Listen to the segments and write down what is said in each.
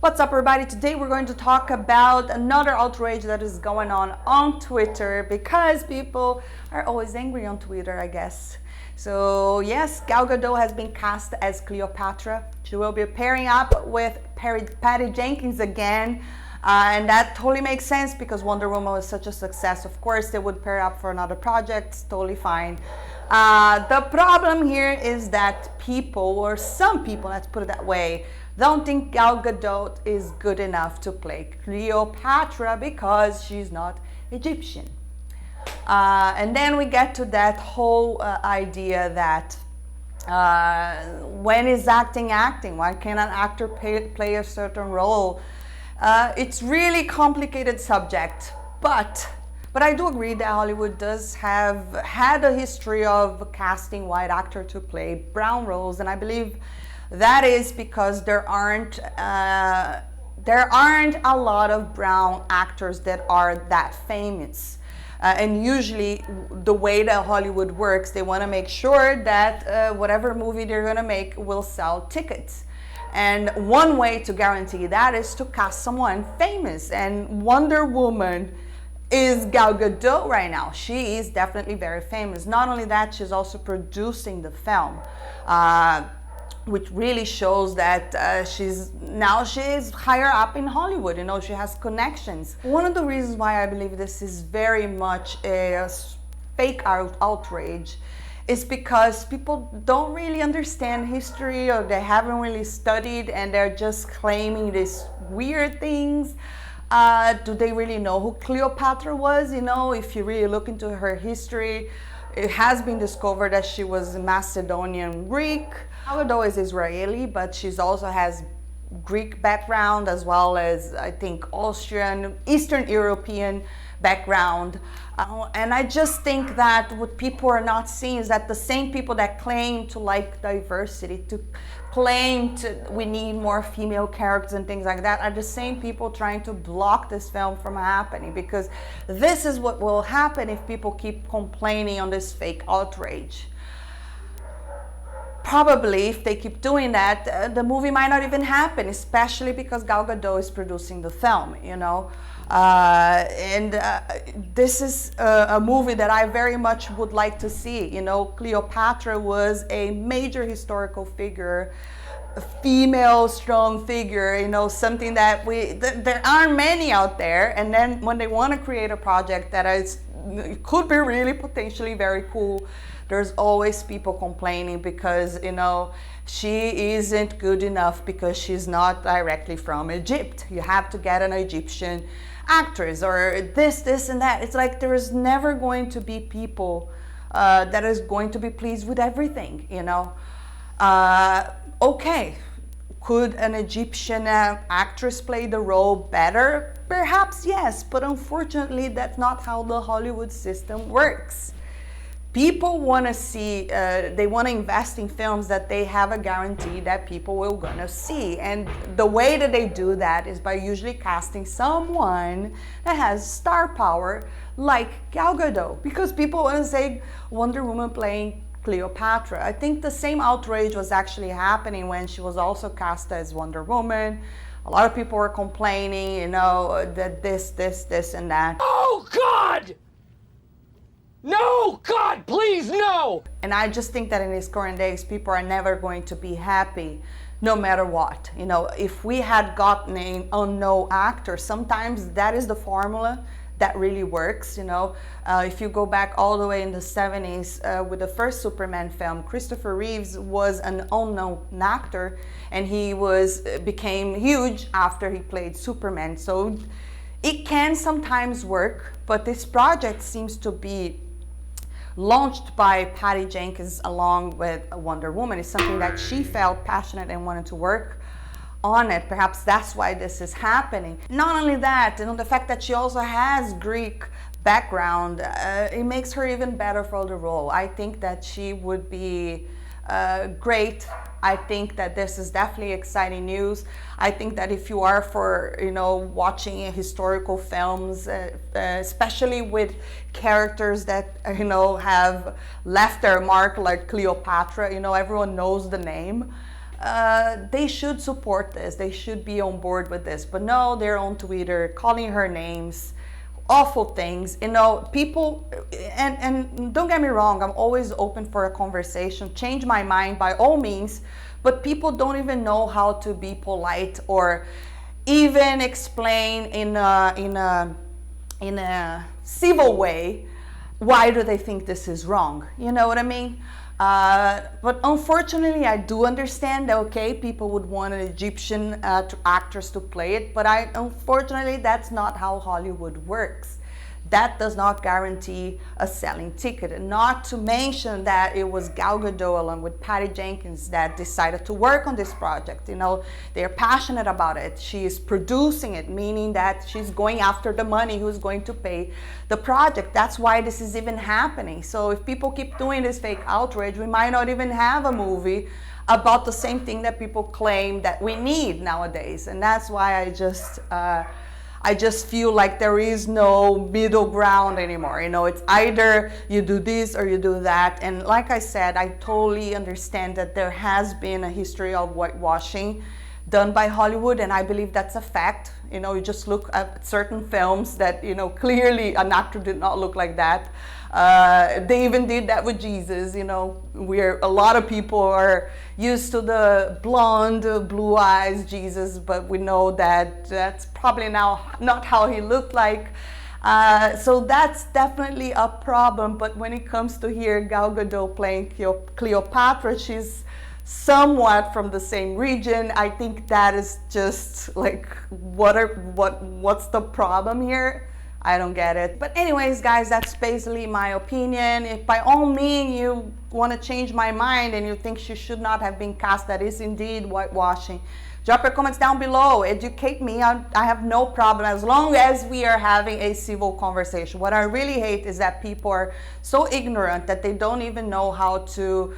What's up, everybody? Today we're going to talk about another outrage that is going on Twitter, because people are always angry on Twitter, I guess. So yes, Gal Gadot has been cast as Cleopatra. She will be pairing up with Patty Jenkins again. And that totally makes sense because Wonder Woman was such a success. Of course, they would pair up for another project. It's totally fine. The problem here is that people, or some people, let's put it that way, don't think Gal Gadot is good enough to play Cleopatra because she's not Egyptian. And then we get to that whole idea that when is acting? Why can't an actor play a certain role? It's really complicated subject, but I do agree that Hollywood does have had a history of casting white actor to play brown roles, and I believe that is because there aren't a lot of brown actors that are that famous. And usually the way that Hollywood works, they want to make sure that whatever movie they're going to make will sell tickets. And one way to guarantee that is to cast someone famous. And Wonder Woman is Gal Gadot right now. She is definitely very famous. Not only that, she's also producing the film, which really shows that she's higher up in Hollywood. You know, she has connections. One of the reasons why I believe this is very much a fake outrage is because people don't really understand history, or they haven't really studied, and they're just claiming these weird things. Do they really know who Cleopatra was? You know, if you really look into her history, it has been discovered that she was Macedonian Greek. Gal Gadot is Israeli, but she also has Greek background, as well as, I think, Austrian, Eastern European background. And I just think that what people are not seeing is that the same people that claim to like diversity, to claim we need more female characters and things like that, are the same people trying to block this film from happening, because this is what will happen if people keep complaining on this fake outrage. Probably, if they keep doing that, the movie might not even happen, especially because Gal Gadot is producing the film, you know. This is a movie that I very much would like to see. You know, Cleopatra was a major historical figure, a female strong figure, you know, something that there aren't many out there. And then when they want to create a project that could be really potentially very cool, there's always people complaining because, you know, she isn't good enough because she's not directly from Egypt. You have to get an Egyptian actress, or this and that. It's like there is never going to be people that is going to be pleased with everything, you know. Okay, could an Egyptian actress play the role better? Perhaps yes, but unfortunately that's not how the Hollywood system works. People want to see, they want to invest in films that they have a guarantee that people will gonna see. And the way that they do that is by usually casting someone that has star power, like Gal Gadot, because people want to say Wonder Woman playing Cleopatra. I think the same outrage was actually happening when she was also cast as Wonder Woman. A lot of people were complaining, you know, that this and that. Oh, God! No! God, please, no! And I just think that in these current days, people are never going to be happy no matter what. You know, if we had gotten an unknown actor, sometimes that is the formula that really works, you know. If you go back all the way in the 70s with the first Superman film, Christopher Reeves was an unknown actor, and he became huge after he played Superman. So it can sometimes work, but this project seems to be launched by Patty Jenkins along with Wonder Woman. It's something that she felt passionate and wanted to work on it. Perhaps that's why this is happening. Not only that, you know, the fact that she also has Greek background, it makes her even better for the role. I think that she would be great. I think that this is definitely exciting news. I think that if you are for, you know, watching historical films, especially with characters that, you know, have left their mark, like Cleopatra, you know, everyone knows the name. they should support this. They should be on board with this. But no, they're on Twitter calling her names, awful things. You know, people, and don't get me wrong, I'm always open for a conversation. Change my mind by all means. But people don't even know how to be polite or even explain in a civil way why do they think this is wrong. You know what I mean? But unfortunately, I do understand that, okay, people would want an Egyptian actress to play it, but unfortunately, that's not how Hollywood works. That does not guarantee a selling ticket. And not to mention that it was Gal Gadot along with Patty Jenkins that decided to work on this project. You know, they're passionate about it. She is producing it, meaning that she's going after the money who's going to pay the project. That's why this is even happening. So if people keep doing this fake outrage, we might not even have a movie about the same thing that people claim that we need nowadays. And that's why I just feel like there is no middle ground anymore. You know, it's either you do this or you do that. And like I said, I totally understand that there has been a history of whitewashing done by Hollywood, and I believe that's a fact. You know, you just look at certain films that, you know, clearly an actor did not look like that. They even did that with Jesus. You know, where a lot of people are used to the blonde, blue eyes Jesus, but we know that that's probably now not how he looked like. So that's definitely a problem. But when it comes to here, Gal Gadot playing Cleopatra, she's somewhat from the same region. I think that is just like, what's the problem here? I don't get it. But anyways, guys, that's basically my opinion. If by all means you want to change my mind and you think she should not have been cast, that is indeed whitewashing, drop your comments down below. Educate me. I have no problem as long as we are having a civil conversation. What I really hate is that people are so ignorant that they don't even know how to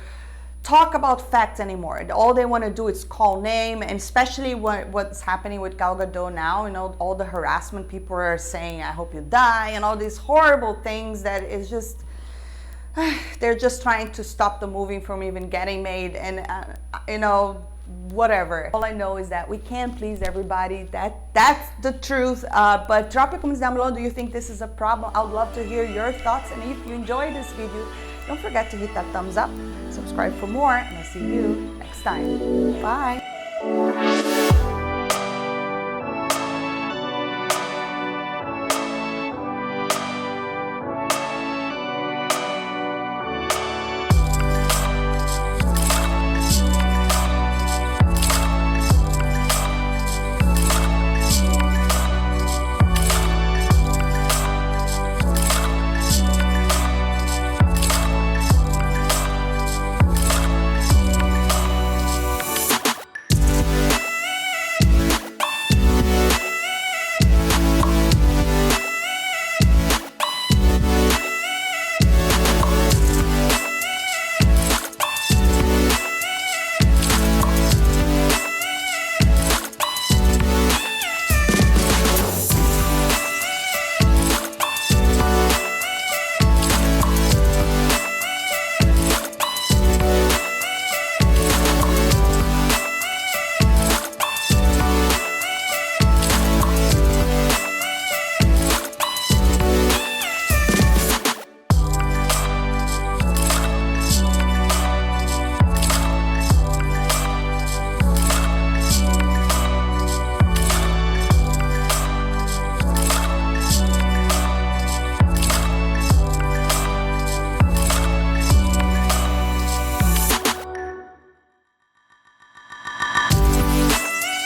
talk about facts anymore. All they want to do is call name, and especially what's happening with Gal Gadot now, you know, all the harassment people are saying, I hope you die, and all these horrible things that is just, they're just trying to stop the movie from even getting made, and you know, whatever. All I know is that we can't please everybody. That's the truth. But drop your comments down below. Do you think this is a problem? I would love to hear your thoughts, and if you enjoyed this video, don't forget to hit that thumbs up, subscribe for more, and I'll see you next time. Bye.